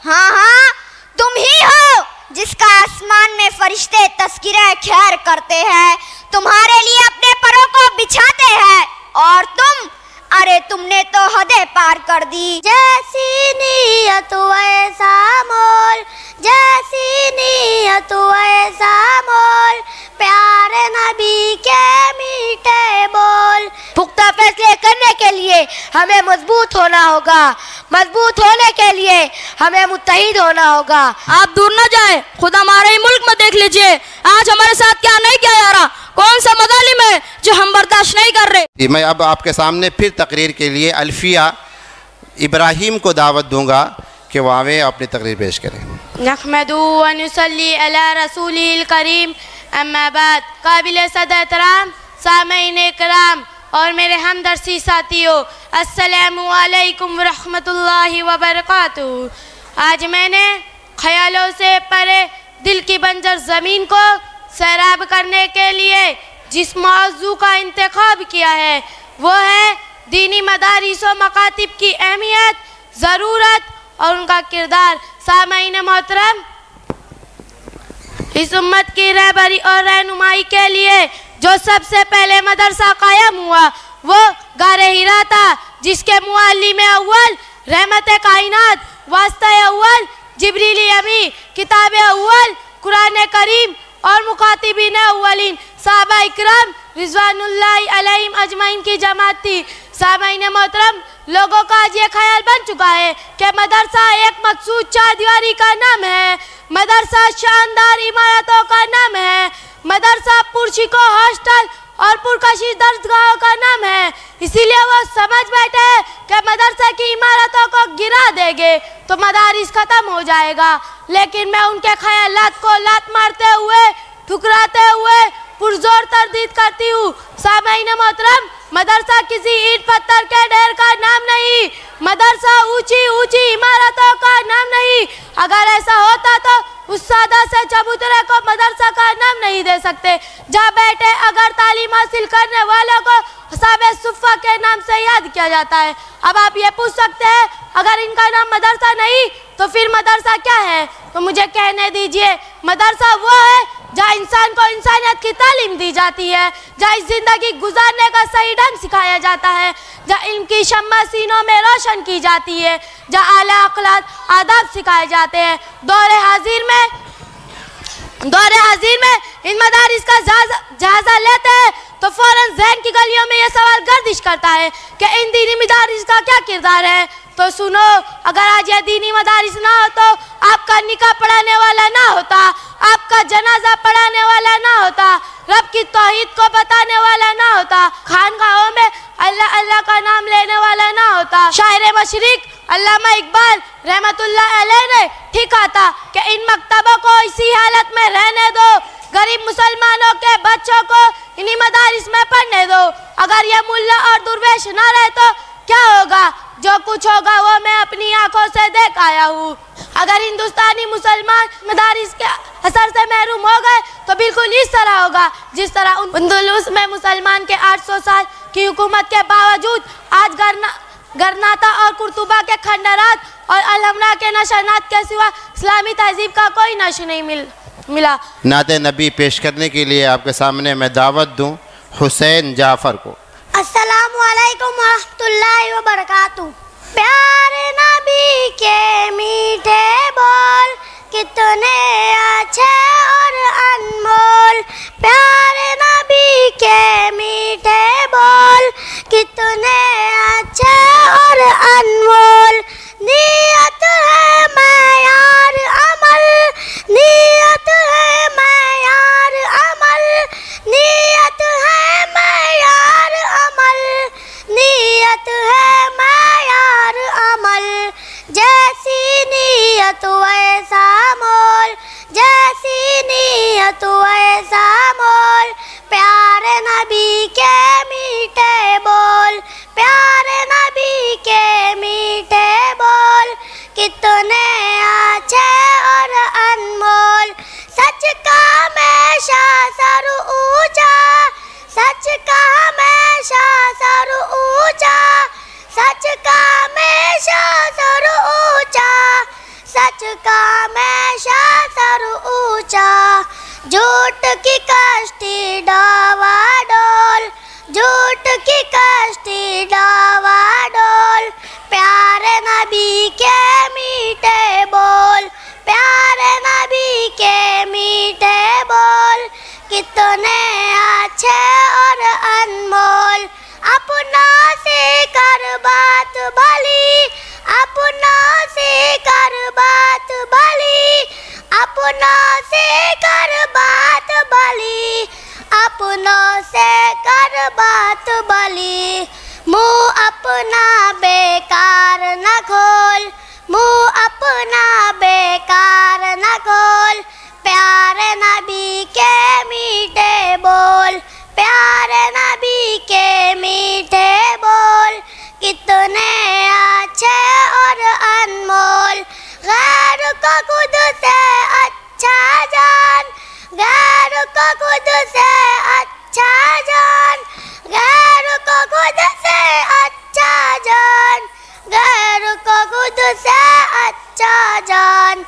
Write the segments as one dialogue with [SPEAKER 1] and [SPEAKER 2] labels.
[SPEAKER 1] हाँ हाँ, तुम ही हो जिसका आसमान में फरिश्ते तस्कीरे खैर करते हैं, तुम्हारे लिए अपने परों को बिछाते हैं, और अरे तुमने तो हदें पार कर दी।
[SPEAKER 2] जैसी नीयत वैसा मोल, जैसी नीयत वैसा मोल, प्यारे नबी के मीठे बोल।
[SPEAKER 3] पुख्ता फैसले करने के लिए हमें मजबूत होना होगा, मजबूत होने के लिए हमें मुत्तहिद होना होगा।
[SPEAKER 4] आप दूर न जाए, खुद हमारे ही मुल्क में देख लीजिए आज हमारे साथ क्या नहीं किया जा रहा, कौन सा मज़ालिम है जो हम बर्दाश्त नहीं कर रहे।
[SPEAKER 5] मैं अब आपके सामने फिर तकरीर के लिए अल्फिया इब्राहिम को दावत दूंगा कि वो आवे अपनी तकरीर पेश करें।
[SPEAKER 6] नहमदु व नुसल्ली अला रसूलिल करीम, अम्मा बाद। काबिल सदर एहतराम सामईन इकराम और मेरे हमदर्दी साथियों, अस्सलामु अलैकुम व रहमतुल्लाहि व बरकातुहू। आज मैंने ख्यालों से परे दिल की बंजर ज़मीन को सैराब करने के लिए जिस मौजू का इंतखाब किया है वो है दीनी मदारिस व मकातिब की अहमियत, ज़रूरत और उनका किरदार। सामईन मोहतरम, इस उम्मत की रहबरी और रहनुमाई के लिए जो सबसे पहले मदरसा कायम हुआ वो गारे हिरा था, जिसके मुअल्लिम अव्वल रहमत कायनात, वास्ता अव्वल जिब्रील अमी, किताब अव्वल कुरान करीम और मुखातिबीन अव्वलीन साहबा इकराम रिज़वानुल्लाहि अलैहिम अजमाइन की जमात थी। सामईन मोहतरम, लोगों का आज ये ख्याल बन चुका है कि मदरसा एक मखसूस चारदीवारी का नाम है, मदरसा शानदार इमारतों का नाम है, मदरसा पुरशिको हॉस्टल और पुरकशिश दर्सगाहों का नाम है। इसीलिए वो समझ बैठे हैं कि मदरसा की इमारतों को गिरा देंगे तो मदारिस खत्म हो जाएगा। लेकिन मैं उनके ख्यालात को लात मारते हुए, ठुकराते हुए पुरजोर तरदीद करती हूँ। सामईन मोहतरम, मदरसा किसी ईंट पत्थर के ढेर का नाम नहीं, मदरसा ऊंची ऊंची इमारतों का नाम नहीं। अगर ऐसा होता तो उस सादा से चबूतरे को मदरसा का नाम नहीं दे सकते। जहाँ बैठे अगर तालीम हासिल करने वालों को साबे सुफ़ा के नाम से याद किया जाता है। अब आप ये पूछ सकते हैं अगर इनका नाम मदरसा नहीं तो फिर मदरसा क्या है? तो मुझे कहने दीजिए, मदरसा वो है जहाँ इंसान को इंसानियत की तालीम दी जाती है, जहाँ ज़िंदगी गुजारने का सही ढंग सिखाया जाता है, जहाँ इनकी शम्मा सीनों में रोशन की जाती है, जहाँ आला अखलाक आदाब सिखाए जाते हैं। दौरे हाजिर में इन मदारिस का जायजा लेते हैं तो फौरन ज़हन की गलियों में ये सवाल गर्दिश करता है कि इन दीनी मदारिस का क्या किरदार है। तो सुनो, अगर आज ये दीनी मदारिस ना हो तो आपका निकाह पढ़ाने वाला ना होता, आपका जनाजा पढ़ाने वाला ना होता, रब की तौहीद को बताने वाला ना होता, खानगाहों में अल्लाह अल्लाह का नाम लेने वाला ना होता। शायर मशरिक अल्लामा इकबाल रहमतुल्लाह अलैह ने ठीक कहा था कि इन मकतबों को इसी हालत में रहने दो, गरीब मुसलमानों के बच्चों को इन्हीं मदारिस में पढ़ने दो। अगर ये मुल्ला और दुर्वेश ना रहे तो क्या होगा? जो कुछ होगा वो मैं अपनी आंखों से देख आया हूँ। अगर हिंदुस्तानी मुसलमान मदारिस के असर से महरूम हो गए तो बिल्कुल इस तरह होगा जिस तरह अंदलुस में मुसलमान के 800 साल की हुकूमत के बावजूद आज गरनाता और कुर्तुबा के खंडरात और अलहमरा के नशरात के सिवा इस्लामी तहजीब का कोई नश नहीं मिला।
[SPEAKER 5] नाते नबी पेश करने के लिए आपके सामने मैं दावत दूं हुसैन जाफर को।
[SPEAKER 2] अस्सलामु अलैकुम व रहमतुल्लाहि व बरकातुहू। प्यारे नबी के मीठे बोल कितने अच्छे और अनमोल, प्यारे नबी के मीठे बोल कितने अच्छे और अनमोल। नियत है मयार अमल, नियत है मयार अमल, नियत है मयार अमल, नियत है मयार अमल। जैसी नियत वैसा मोल, जैसी नियत वैसा मोल, प्यारे नबी के मीठे बोल, प्यारे नबी के मीठे बोल कितने अच्छे और अनमोल। सच का हमेशा सर ऊंचा, सच का हमेशा सर ऊंचा, सच का हमेशा सर ऊंचा, सच अपना बेकार न खोल, मुँह अपना बेकार न खोल, प्यारे नबी के मीठे बोल, प्यारे नबी के मीठे बोल, कितने अच्छे और अनमोल। गैर को खुद से अच्छा जान, गैर को खुद से अच्छा जान, गैर को खुद से अच्छा जान, गैर को खुद से अच्छा जान।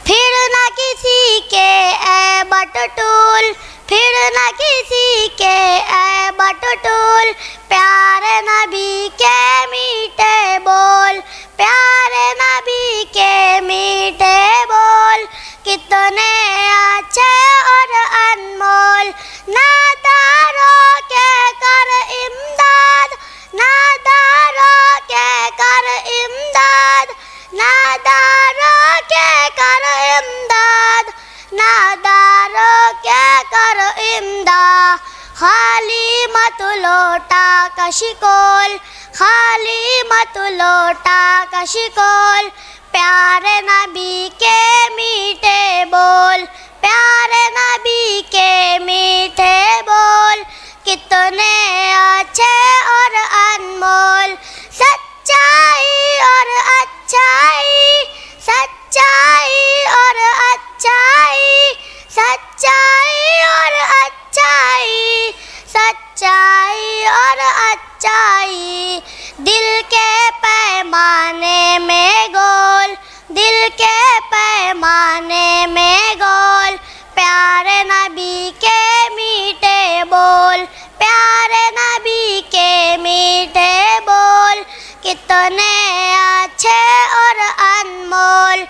[SPEAKER 2] फिर न किसी के ऐबट टूल, फिर न किसी के ऐबट टूल, प्यारे नबी के मीठे बोल, प्यारे नबी के मीठे बोल, कितने अच्छे और अनमोल। नादारों के कर इमदाद, नादारों के कर इमदाद, नादारों के कर इमदाद, नादारों के कर इमदाद। खाली मत लौटा कशिकोल, खाली मत लौटा कशिकोल, प्यारे नबी के मीठे बोल, प्यारे नबी के मीठे बोल, कितने अच्छे और अनमोल। सच्चाई और अच्छाई, सच्चाई और अच्छाई, सच्चाई और अच्छाई, सच्चाई और अच्छाई, दिल के पैमाने में गोल, दिल के पैमाने में गोल, प्यारे नबी के मीठे बोल, प्यारे नबी के मीठे बोल, कितने अच्छे और अनमोल।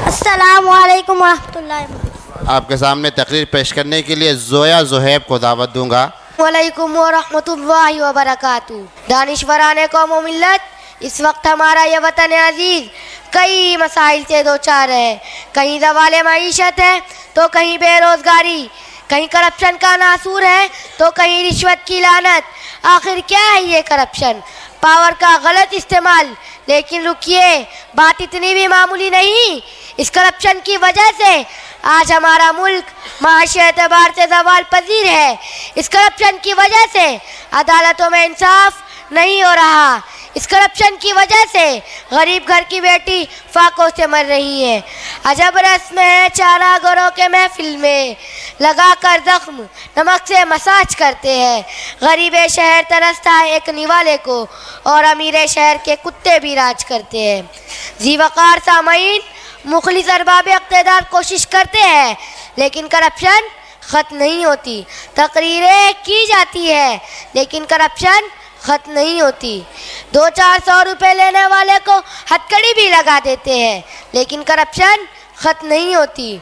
[SPEAKER 2] अस्सलामु अलैकुम वरहमतुल्लाहि वबरकातुहू।
[SPEAKER 5] आपके सामने तकरीर पेश करने के लिए ज़ोया ज़ुहैब को दावत दूंगा।
[SPEAKER 3] वालेकुम वरहमतुल्लाहि वबरकातुहू। दानिशवराने कौम व मिल्लत, इस वक्त हमारा यह वतन अजीज़ कई मसाइल से दो चार है। कहीं ज़वाल मईशत है तो कहीं बेरोज़गारी, कहीं करप्शन का नासूर है तो कहीं रिश्वत की लानत। आखिर क्या है ये करप्शन? पावर का गलत इस्तेमाल। लेकिन रुकिए, बात इतनी भी मामूली नहीं। इस करप्शन की वजह से आज हमारा मुल्क माशी एतबार से ज़वाल पजीर है। इस करप्शन की वजह से अदालतों में इंसाफ नहीं हो रहा। इस करप्शन की वजह से गरीब घर की बेटी फाकों से मर रही है। अजब रस्म है चारा गोरों के महफिल में, लगा कर जख्म नमक से मसाज करते हैं। गरीब शहर तरसता है एक निवाले को और अमीर शहर के कुत्ते भी राज करते हैं। ज़ीवकार सामईन, मुखलिस अरबाब इक़्तिदार कोशिश करते हैं लेकिन करप्शन ख़त्म नहीं होती। तकरीरें की जाती है लेकिन करप्शन ख़त्म नहीं होती। 200-400 रुपये लेने वाले को हथकड़ी भी लगा देते हैं लेकिन करप्शन ख़त्म नहीं होती।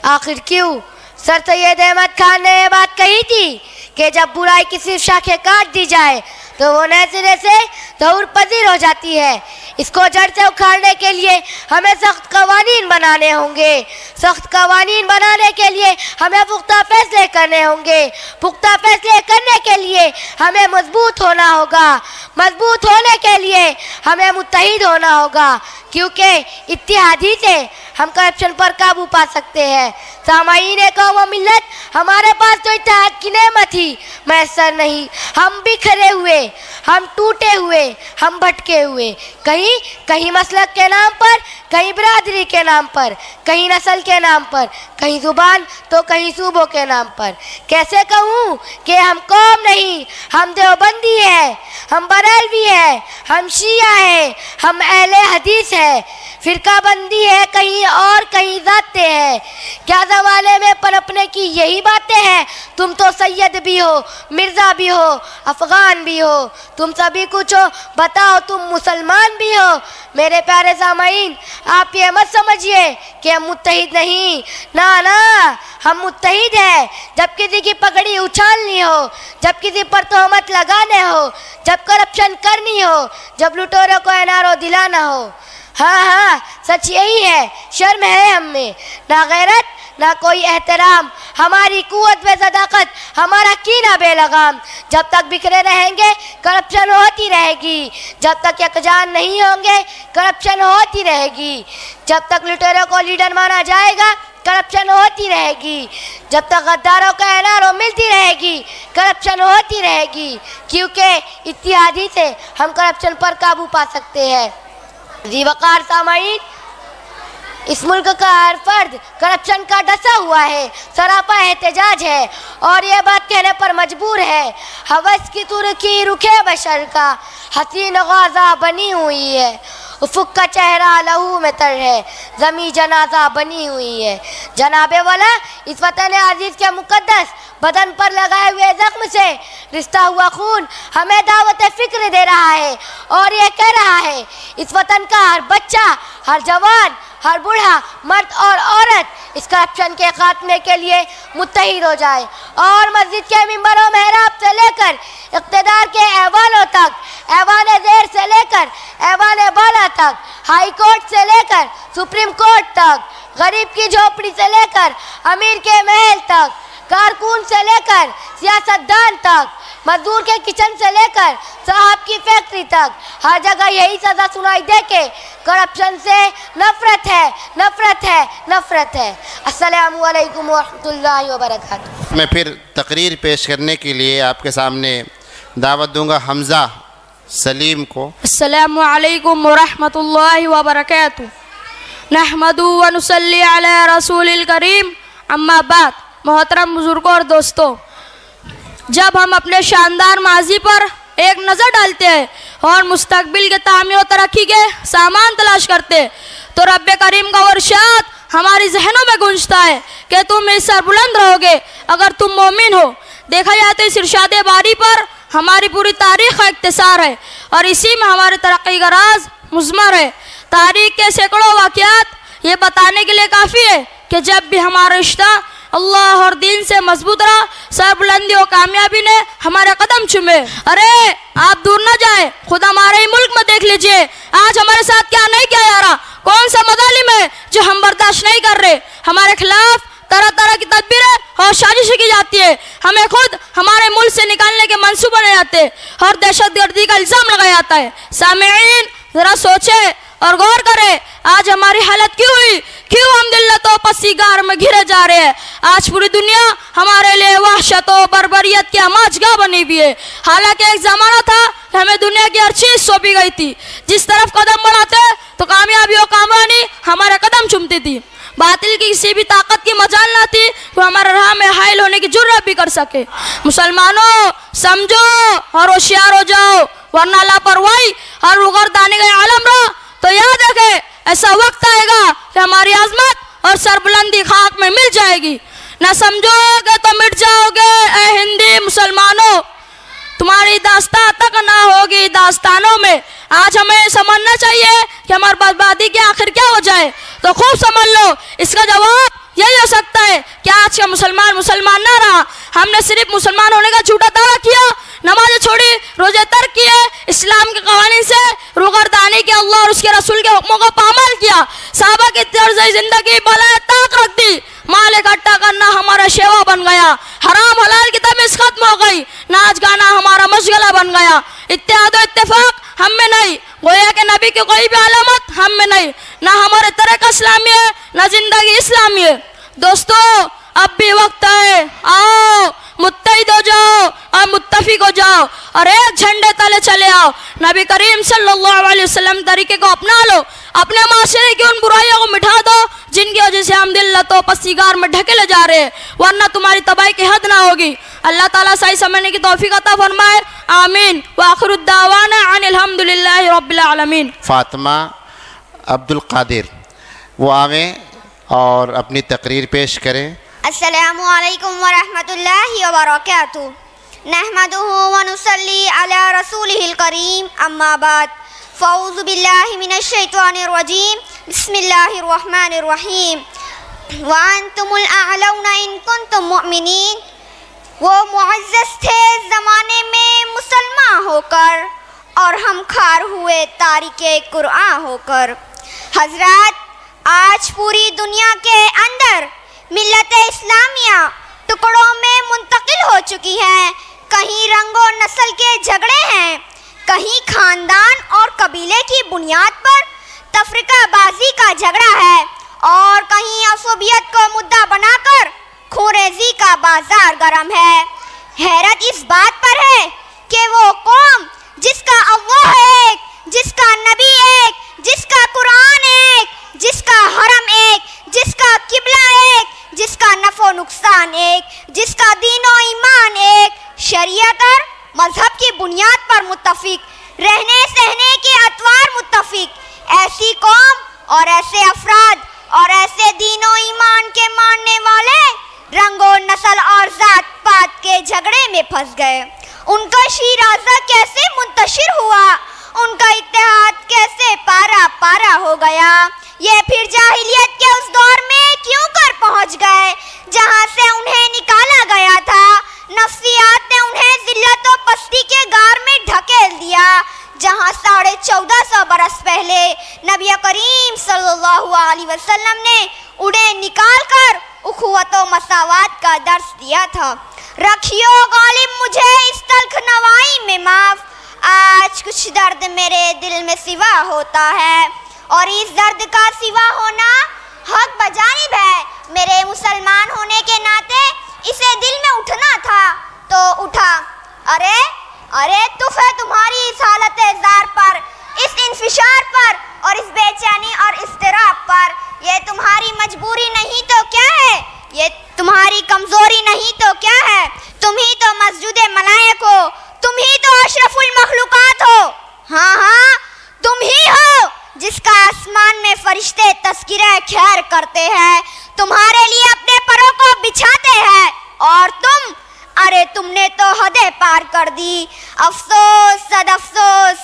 [SPEAKER 3] आखिर क्यों? सर सैयद अहमद खान ने यह बात कही थी कि जब बुराई की सिर्फ शाखें काट दी जाए तो वो नए सिरे से ज़हूर पजीर हो जाती है। इसको जड़ से उखाड़ने के लिए हमें सख्त कवानीन बनाने होंगे। सख्त कवानीन बनाने के लिए हमें पुख्ता फैसले करने होंगे। पुख्ता फैसले करने के लिए हमें मजबूत होना होगा। मजबूत होने के लिए हमें मुत्तहिद होना होगा, क्योंकि इत्तेहादी से हम करप्शन पर काबू पा सकते हैं। सामाईन कौम व मिल्लत, हमारे पास तो इत्तेहाद की नेमत ही मैसर नहीं। हम बिखरे हुए, हम टूटे हुए, हम भटके हुए, कहीं कहीं मसलक के नाम पर, कहीं बिरादरी के नाम पर, कहीं नस्ल के नाम पर, कहीं ज़ुबान तो कहीं सूबों के नाम पर। कैसे कहूँ कि हम कौम नहीं, हम देवबंदी है, हम बरेलवी है, हम शिया है, हम अहले हदीस है। फ़िरका बंदी है कहीं और कहीं जाते हैं। क्या ज़माने में पनपने की यही बातें हैं? तुम तो सैयद भी हो, मिर्ज़ा भी हो, अफ़गान भी हो, तुम सभी कुछ हो, बताओ तुम मुसलमान भी हो। मेरे प्यारे सामाईन, आप ये मत समझिए कि हम मुत्तहिद नहीं, ना ना, हम मुत्तहिद हैं। जब किसी की पगड़ी उछालनी हो, जब किसी पर तोहमत लगाने हो, जब करप्शन करनी हो, जब लुटेरों को एनआरओ दिलाना हो। हाँ हाँ, सच यही है। शर्म है हम में, ना गैरत ना कोई एहतराम। हमारी कुव्वत व सदाकत हमारा कीना बेलगाम। जब तक बिखरे रहेंगे करप्शन होती रहेगी, जब तक यकजान नहीं होंगे करप्शन होती रहेगी, जब तक लुटेरों को लीडर माना जाएगा करप्शन होती रहेगी, जब तक गद्दारों का एनआरओ मिलती रहेगी करप्शन होती रहेगी, क्योंकि इत्तेहादी से हम करप्शन पर काबू पा सकते हैं। जी वकार सामाईन, इस मुल्क का हर फर्द करप्शन का डसा हुआ है, सरापा एहतजाज है और ये बात कहने पर मजबूर है। हवस की तुर्की रुखे बशर का हसीन गाजा बनी हुई है, उफुक का चेहरा लहू में तर है, ज़मी जनाजा बनी हुई है। जनाबे वाला इस वतन अजीज़ के मुकद्दस बदन पर लगाए हुए जख्म से रिश्ता हुआ खून हमें दावत फ़िक्र दे रहा है और ये कह रहा है इस वतन का हर बच्चा, हर जवान, हर बूढ़ा, मर्द और औरत इस करप्शन के खात्मे के लिए मुत्तहिद हो जाए और मस्जिद के मिंबरों मेहराब से लेकर इक़्तिदार के ऐवानों तक, ऐवान ज़ेर से लेकर ऐवान बाला तक, हाई कोर्ट से लेकर सुप्रीम कोर्ट तक, गरीब की झोपड़ी से लेकर अमीर के महल तक, कारकुन से लेकर सियासतदान तक, मजदूर के किचन से लेकर साहब की फैक्ट्री तक, हर जगह यही सज़ा सुनाई दे के करप्शन से नफरत है, नफरत है, नफरत है। अस्सलामु अलैकुम व रहमतुल्लाहि व बरकातुहू।
[SPEAKER 5] मैं फिर तकरीर पेश करने के लिए आपके सामने दावत दूंगा हमज़ा सलीम को।
[SPEAKER 4] अस्सलामु अलैकुम व रहमतुल्लाहि व बरकातुहू। नहमदु व नुसल्ली अला रसूलिल करीम, अम्मा बाद। मोहतरम बुजुर्गों और दोस्तों, जब हम अपने शानदार माजी पर एक नज़र डालते हैं और मुस्तकबिल के तामीर और तरक्की के सामान तलाश करते तो रब्बे करीम का इरशाद हमारी जहनों में गूंजता है कि तुम इस सरबुलंद रहोगे अगर तुम मोमिन हो। देखा जाए तो इस इरशाद बारी पर हमारी पूरी तारीख़ का इख्तिसार है और इसी में हमारे तरक्की का राज मुज़मर है। तारीख़ के सैकड़ों वाक़यात ये बताने के लिए काफ़ी है कि जब भी हमारा रिश्ता अल्लाह और दीन से मजबूत रहा, सरबुलंदी और कामयाबी ने हमारे कदम चूमे। अरे आप दूर न जाए, खुद हमारे ही मुल्क में देख लीजिए आज हमारे साथ क्या नहीं किया जा रहा। कौन सा मज़ालिम है जो हम बर्दाश्त नहीं कर रहे। हमारे खिलाफ तरह तरह की तदबीरें और साजिशें की जाती है, हमें खुद हमारे मुल्क से निकालने के मंसूबे बनाए जाते हैं और दहशतगर्दी का इल्ज़ाम लगाया जाता है। सामईन ज़रा सोचे और गौर करें आज हमारी हालत क्यों हुई, क्यों हम दिल्लतों पसीगार में घिरे जा रहे हैं। आज पूरी दुनिया हमारे लिए वहशतों बर्बरियत की अमाजगाह बनी हुई है। हालांकि एक ज़माना था कि हमें दुनिया की हर चीज़ सौंपी गई थी, जिस तरफ कदम बढ़ाते तो कामयाबी और कामरानी हमारे कदम चूमती थी। बातिल की किसी भी ताकत की मजाल ना थी वो हमारे राह में हाइल होने की जुर्रत भी कर सके। मुसलमानों समझो और होशियार हो जाओ, वरना लापरवाही और रुगरदानी का आलम रहा तो याद रखे ऐसा वक्त आएगा कि हमारी आजमत और सरबुलंदी खाक में मिल जाएगी। ना समझोगे तो मिट जाओगे। ए हिंदी मुसलमानों, तुम्हारी दास्तां तक ना होगी दास्तानों में। आज हमें समझना चाहिए कि हमारी बर्बादी के आखिर क्या हो जाए, तो खूब समझ लो। इसका जवाब यही हो सकता है कि आज का मुसलमान मुसलमान ना रहा। हमने सिर्फ मुसलमान होने का झूठा दावा किया, नमाज़ें छोड़ी, रोजे तर्क किए, इस्लाम के कवानीन से रुगरदानी के अल्लाह और उसके रसूल के हुक्मों को पामाल किया, साहबा की तर्ज जिंदगी बलाए ताक रख दी, माल इकट्ठा करना हमारा शेवा बन गया, हराम हलाल की तमीज़ खत्म हो गई, नाच गाना हमारा मशगला बन गया। इत्तेहाद और इत्तेफाक हम में नहीं, गोया के नबी की कोई भी अलामत हम में नहीं, ना हमारे तरीक़ा इस्लामी है ना जिंदगी इस्लामी है। दोस्तों अब भी वक्त है, आओ मुत्तहिद हो जाओ और मुत्तफिक हो जाओ और एक झंडे तले चले आओ। नबी करीम सल्लल्लाहु अलैहि वसल्लम तरीके को अपना लो, अपने माशरे की उन बुराइयों को मिटा दो जिनकी वजह से हम दिल्लतों पसीगार में ढकेले जा रहे हैं, वरना तुम्हारी तबाही की हद ना होगी। अल्लाह ताला सही समझने की तौफीक अता फरमाए, आमीन। व आखिरु दावाना अनिल हम्दुलिल्लाहि रब्बिल आलमीन।
[SPEAKER 5] फातिमा अब्दुल कादिर वो आवें और अपनी तकरीर पेश करें।
[SPEAKER 1] अस्सलामु अलैकुम व रहमतुल्लाहि व बरकातुहू। नहमदुहु व नुसल्ली अला रसूलिहिल करीम, अम्मा बाद। फ़ऊज़ु बिल्लाहि मिनश शैतानिर रजीम, बिस्मिल्लाहिर रहमानिर रहीम। व अंतुमुल अअलौना इन कुंतुम मुअमिनीन। वो मुअज़्ज़ज़ थे ज़माने में मुसलमान होकर और हम खार हुए तारिके कुरान होकर। हज़रात, आज पूरी दुनिया के अंदर मिल्लत इस्लामिया टुकड़ों में मुंतकिल हो चुकी हैं। कहीं रंगो नस्ल के झगड़े हैं, कहीं खानदान और कबीले की बुनियाद पर तफरीकाबाजी का झगड़ा है, और कहीं असुबियत को मुद्दा बनाकर खूरेजी का बाजार गर्म है। हैरत इस बात पर है कि वो कौम जिसका अल्लाह एक, जिसका नबी एक, जिसका कुरान एक, जिसका हरम एक, जिसका किबला एक, जिसका नफो नुकसान एक, जिसका दीनो ईमान एक, शरीयत और मजहब की बुनियाद पर मुत्तफिक, रहने सहने के अतवार मुत्तफिक, ऐसी कौम और ऐसे अफराद और ऐसे दीनो ईमान के मानने वाले रंगो नस्ल और जात पात के झगड़े में फंस गए। उनका शिराजा कैसे मुंतशिर हुआ, उनका इत्तेहाद कैसे पारा पारा हो गया। ये फिर जाहिलियत के उस दौर में क्यों कर पहुंच गए जहां से उन्हें निकाला गया था। नफ्सियात ने उन्हें जिल्लत और पस्ती के गार में ढकेल दिया, जहां 1450 बरस पहले नबी करीम सल्लल्लाहु अलैहि वसल्लम ने उन्हें निकाल कर उखुवत व मसावात का दर्स दिया था। रखियो गालिब मुझे इस तल्ख नवाई में माफ, आज कुछ दर्द मेरे दिल में सिवा होता है, और इस दर्द का सिवा होना हक बजानिब है। मेरे मुसलमान होने के नाते इसे दिल में उठना था तो उठा। अरे अरे तुफ है तुम्हारी इस हालत ज़ार पर, इस इंफिशार पर और इस बेचैनी और इस्तिराब पर। ये तुम्हारी मजबूरी नहीं तो क्या है, ये तुम्हारी कमजोरी नहीं तो क्या है। तुम ही तो मस्जिद मलाइक हो, तुम ही तो अशरफुल मखलूकात हो। हाँ हाँ, तुम ही हो जिसका आसमान में फरिश्ते तस्कीरे खैर करते हैं, तुम्हारे लिए अपने परों को बिछाते हैं, और तुम, अरे तुमने तो हदें पार कर दी। अफसोस सद अफसोस,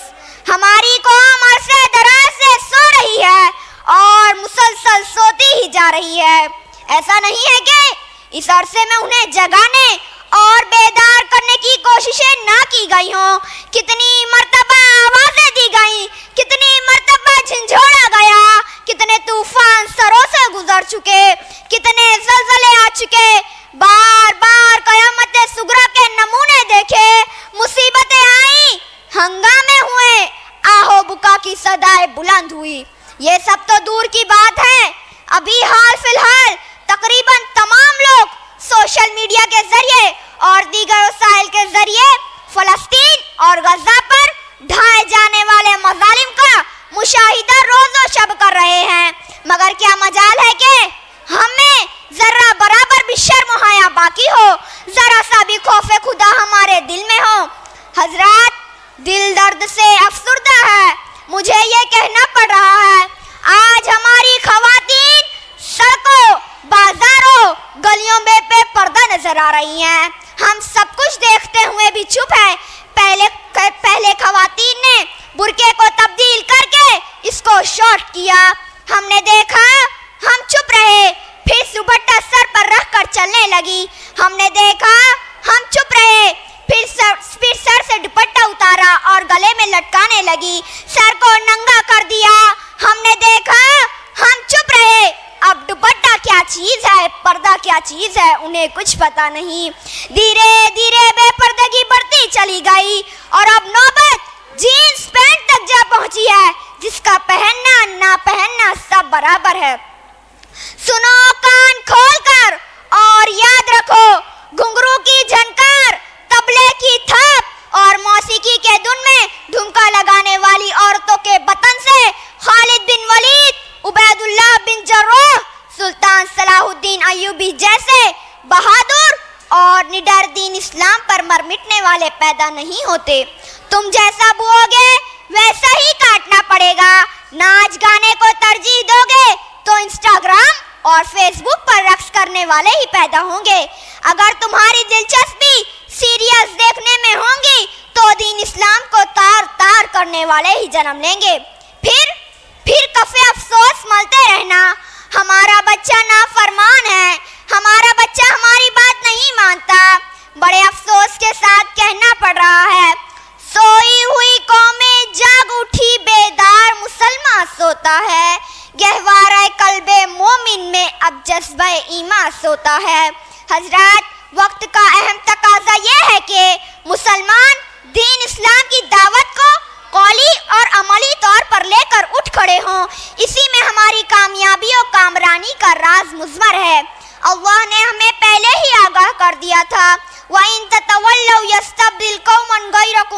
[SPEAKER 1] हमारी कौम अरसे दराज से सो रही है और मुसलसल सोती ही जा रही है। ऐसा नहीं है कि इस अरसे में उन्हें जगाने और बेदार करने की कोशिशें ना की गई हों। कितनी मर्तबा आवाजें दी गई, कितनी मर्तबा झंझोड़ा गया, कितने तूफान सरों से गुजर चुके, कितने ज़लज़ले आ चुके, बार बार क़यामत सुगरा के नमूने देखे, मुसीबतें आई, हंगामे हुए, आहो बुका की सदाएं बुलंद हुई। ये सब तो दूर की बात है, अभी हाल फिलहाल तकरीबन तमाम लोग सोशल मीडिया के जरिए और दीगर वसाइल के जरिए फलस्तीन और गजा पर ढाए जाने वाले मजालिम का मुशाहिदा रोज़ो शब कर रहे हैं। मगर क्या मजाल है कि हमें जरा बराबर भी शर्म हया बाकी हो, जरा सा भी खौफे खुदा हमारे दिल में हो। हजरात, दिल दर्द से अफसुर्दा है, मुझे ये कहना पड़ रहा है। आज हमारी खवातीन सड़कों, बाजारों, गलियों में बेपर्दा नजर आ रही हैं। हम सब कुछ देखते हुए भी चुप है। पहले खवातीन ने बुरके को तब्दील करके इसको शॉर्ट किया, हमने देखा, हम चुप रहे। फिर दुपट्टा सर पर रखकर चलने लगी, हमने देखा, हम चुप रहे। फिर सर से दुपट्टा उतारा और गले में लटकाने लगी, सर को नंगा कर दिया, हमने देखा, हम चुप रहे। अब दुपट्टा क्या चीज है, पर्दा क्या चीज है, उन्हें कुछ पता नहीं। धीरे धीरे बेपर्दगी बढ़ती चली गई और अब नौबत जीन्स पैंट तक जा पहुंची है, जिसका पहनना ना पहनना सब बराबर है। सुनो कान खोलकर और याद रखो, घुंघरू की झनकार, तबले की थाप और मौसीकी के धुन में ठुमका लगाने वाली औरतों के बतन से खालिद बिन वलीद, उबैदुल्लाह बिन जर्राह, सुल्तान सलाहुद्दीन अय्यूबी जैसे बहादुर और निडर दीन इस्लाम पर मर मिटने वाले पैदा नहीं होते। तुम जैसा बोओगे वैसा ही काटना पड़ेगा। नाच गाने को तरजीह दोगे तो इंस्टाग्राम और फेसबुक पर रक्स करने वाले ही पैदा होंगे। अगर तुम्हारी दिलचस्पी सीरियल्स देखने में होंगी तो दीन इस्लाम को तार तार करने वाले ही जन्म लेंगे। फिर कफे अफसोस मलते रहना, हमारा बच्चा नाफरमान है, हमारा बच्चा हमारी बात नहीं मानता। बड़े अफसोस के साथ कहना पड़ रहा है, सोई हुई कौमें जाग उठी, बेदार मुसलमान सोता है, गहवारे कल्बे मोमिन में अब जज्बे ईमान सोता है। हजरात, वक्त का अहम तकाजा ये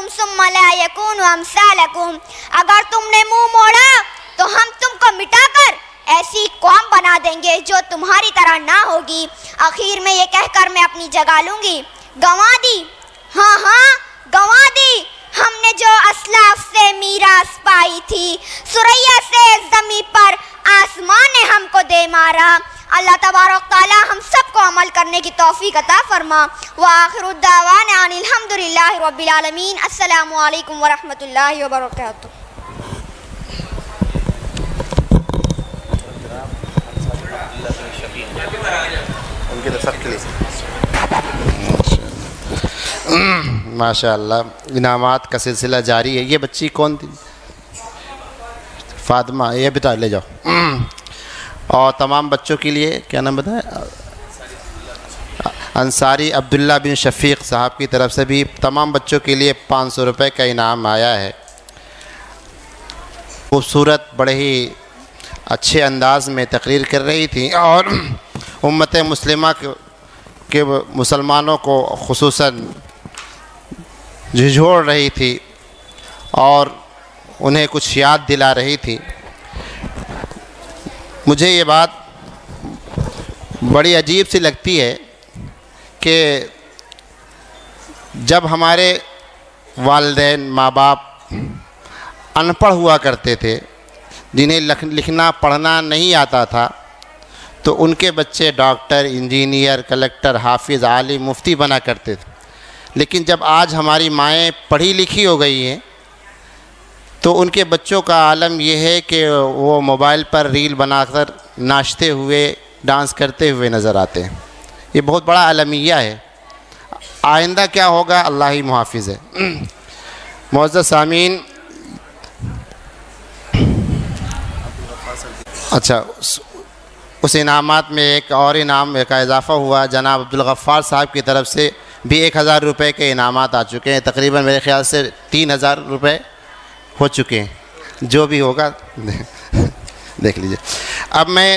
[SPEAKER 1] लकुम सुम्मा ला यकूनु अमसालकुम, अगर तुमने मुंह मोड़ा तो हम तुमको मिटाकर ऐसी कौम बना देंगे जो तुम्हारी तरह ना होगी। आखिर में ये कहकर मैं अपनी जगह लूंगी, गंवा दी, हाँ हाँ गंवा दी हमने जो असलाफ से मीरास पाई थी, सुरैया से ज़मीन पर आसमान ने हमको दे मारा। अल्लाह तबारक ताला हम सबको अमल करने की तौफीक अता फरमा। व आखिरु दावाना अनिल हम्दुलिल्लाहि रब्बिल आलमीन। अस्सलामु अलैकुम व रहमतुल्लाहि व बरकातुहू।
[SPEAKER 5] उनके तो सबके लिए माशाअल्लाह इनामात का सिलसिला जारी है। ये बच्ची कौन थी? फातिमा, ये बता ले जाओ। और तमाम बच्चों के लिए क्या नाम बताया? अंसारी अब्दुल्ला बिन शफीक साहब की तरफ से भी तमाम बच्चों के लिए 500 रुपये का इनाम आया है। खूबसूरत बड़े ही अच्छे अंदाज में तकरीर कर रही थी और उम्मत मुस्लिमा के मुसलमानों को खुसूसन झिझोड़ रही थी और उन्हें कुछ याद दिला रही थी। मुझे ये बात बड़ी अजीब सी लगती है कि जब हमारे वालिदैन माँ बाप अनपढ़ हुआ करते थे, जिन्हें लिखना पढ़ना नहीं आता था, तो उनके बच्चे डॉक्टर, इंजीनियर, कलेक्टर, हाफिज़, आलिम, मुफ्ती बना करते थे। लेकिन जब आज हमारी माएँ पढ़ी लिखी हो गई हैं तो उनके बच्चों का आलम यह है कि वो मोबाइल पर रील बनाकर नाचते हुए, डांस करते हुए नज़र आते हैं। ये बहुत बड़ा अलमिया है। आइंदा क्या होगा अल्लाह ही मुहाफ़िज़ है। मुअज़्ज़ज़ सामीन, अच्छा उस इनामात में एक और इनाम का इजाफ़ा हुआ। जनाब अब्दुल गफ़्फ़ार साहब की तरफ से भी 1000 रुपये के इनामात आ चुके हैं। तकरीबन मेरे ख़्याल से 3000 रुपये हो चुके हैं। जो भी होगा देख लीजिए। अब मैं